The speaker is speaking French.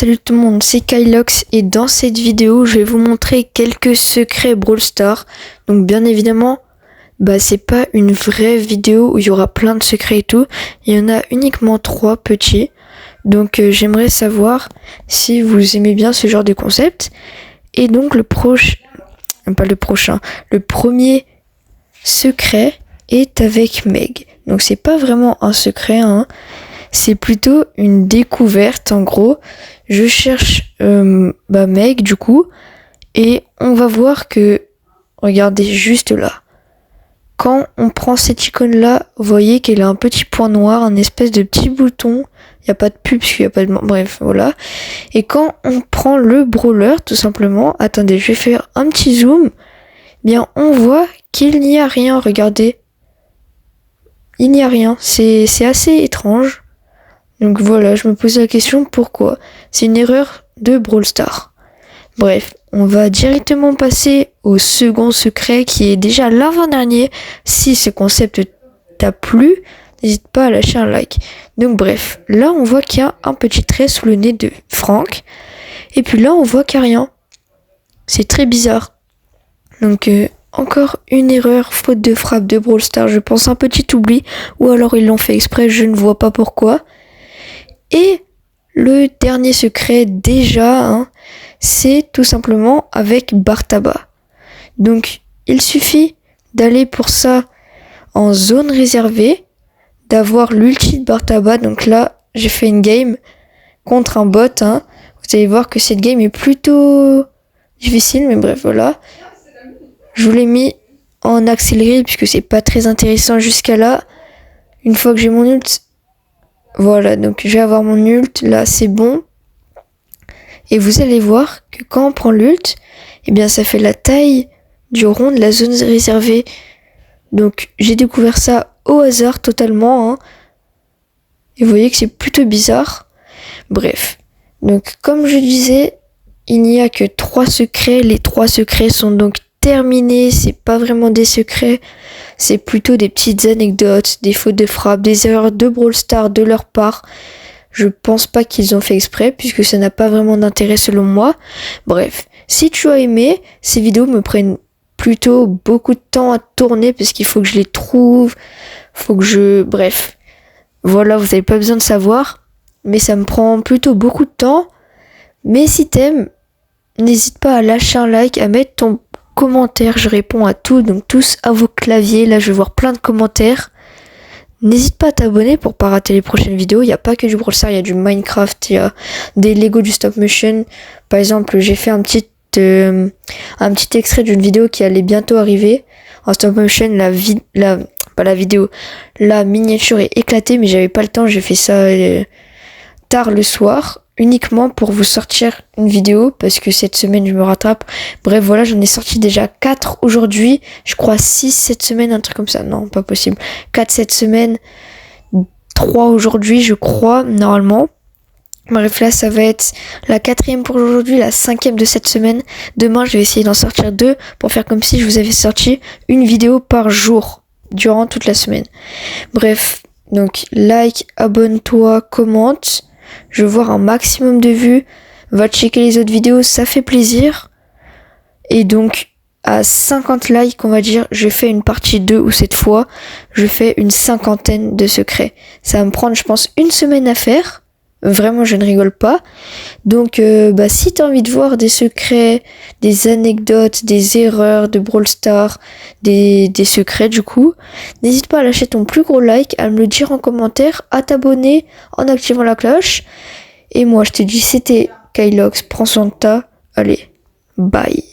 Salut tout le monde, c'est Kylox et dans cette vidéo je vais vous montrer quelques secrets Brawl Stars. Donc bien évidemment, c'est pas une vraie vidéo où il y aura plein de secrets et tout. Il y en a uniquement 3 petits. Donc j'aimerais savoir si vous aimez bien ce genre de concept. Et donc le premier secret est avec Meg. Donc c'est pas vraiment un secret, c'est plutôt une découverte. En gros, je cherche Meg du coup, et on va voir que, regardez juste là, quand on prend cette icône là, vous voyez qu'elle a un petit point noir, un espèce de petit bouton. Il n'y a pas de pub parce qu'il n'y a pas de... Bref, voilà. Et quand on prend le brawler, tout simplement, attendez, je vais faire un petit zoom, on voit qu'il n'y a rien, regardez. Il n'y a rien, c'est assez étrange. Donc voilà, je me pose la question pourquoi. C'est une erreur de Brawl Stars. Bref, on va directement passer au second secret qui est déjà l'avant-dernier. Si ce concept t'a plu, n'hésite pas à lâcher un like. Donc bref, là on voit qu'il y a un petit trait sous le nez de Franck. Et puis là on voit qu'il n'y a rien. C'est très bizarre. Donc encore une erreur, faute de frappe de Brawl Stars. Je pense un petit oubli. Ou alors ils l'ont fait exprès, je ne vois pas pourquoi. Et le dernier secret déjà, c'est tout simplement avec Bartaba. Donc il suffit d'aller pour ça en zone réservée, d'avoir l'ulti de Bartaba. Donc là j'ai fait une game contre un bot. Vous allez voir que cette game est plutôt difficile, mais bref voilà. Je vous l'ai mis en accéléré puisque c'est pas très intéressant jusqu'à là. Une fois que j'ai mon ult, voilà, donc je vais avoir mon ult, là c'est bon. Et vous allez voir que quand on prend l'ult, ça fait la taille du rond de la zone réservée. Donc j'ai découvert ça au hasard totalement. Et vous voyez que c'est plutôt bizarre. Bref, donc comme je disais, il n'y a que 3 secrets. Les 3 secrets sont donc terminés, c'est pas vraiment des secrets, c'est plutôt des petites anecdotes, des fautes de frappe, des erreurs de Brawl Stars de leur part. Je pense pas qu'ils ont fait exprès puisque ça n'a pas vraiment d'intérêt selon moi. Bref, si tu as aimé, ces vidéos me prennent plutôt beaucoup de temps à tourner parce qu'il faut que je les trouve, bref. Voilà, vous avez pas besoin de savoir, mais ça me prend plutôt beaucoup de temps. Mais si t'aimes, n'hésite pas à lâcher un like, à mettre ton commentaire, je réponds à tout, donc tous à vos claviers. Là je vais voir plein de commentaires. N'hésite pas à t'abonner pour pas rater les prochaines vidéos. Il n'y a pas que du Brawl Stars, il y a du Minecraft, il y a des Lego, du stop motion. Par exemple, j'ai fait un petit extrait d'une vidéo qui allait bientôt arriver en stop motion. La miniature est éclatée, mais j'avais pas le temps, j'ai fait ça tard le soir, uniquement pour vous sortir une vidéo, parce que cette semaine je me rattrape. Bref voilà, j'en ai sorti déjà 4 aujourd'hui, je crois 6 cette semaine, un truc comme ça, non pas possible, 4 cette semaine, 3 aujourd'hui je crois, normalement. Bref là ça va être la 4e pour aujourd'hui, la 5e de cette semaine. Demain je vais essayer d'en sortir 2 pour faire comme si je vous avais sorti une vidéo par jour durant toute la semaine. Bref, donc like, abonne-toi, commente. Je veux voir un maximum de vues. Va checker les autres vidéos, ça fait plaisir. Et donc, à 50 likes, on va dire, je fais une partie 2 où cette fois, je fais une 50aine de secrets. Ça va me prendre, je pense, une semaine à faire. Vraiment, je ne rigole pas. Donc, si t'as envie de voir des secrets, des anecdotes, des erreurs de Brawl Stars, des secrets du coup, n'hésite pas à lâcher ton plus gros like, à me le dire en commentaire, à t'abonner en activant la cloche. Et moi, je te dis, c'était Kylox, prends soin de toi. Allez, bye.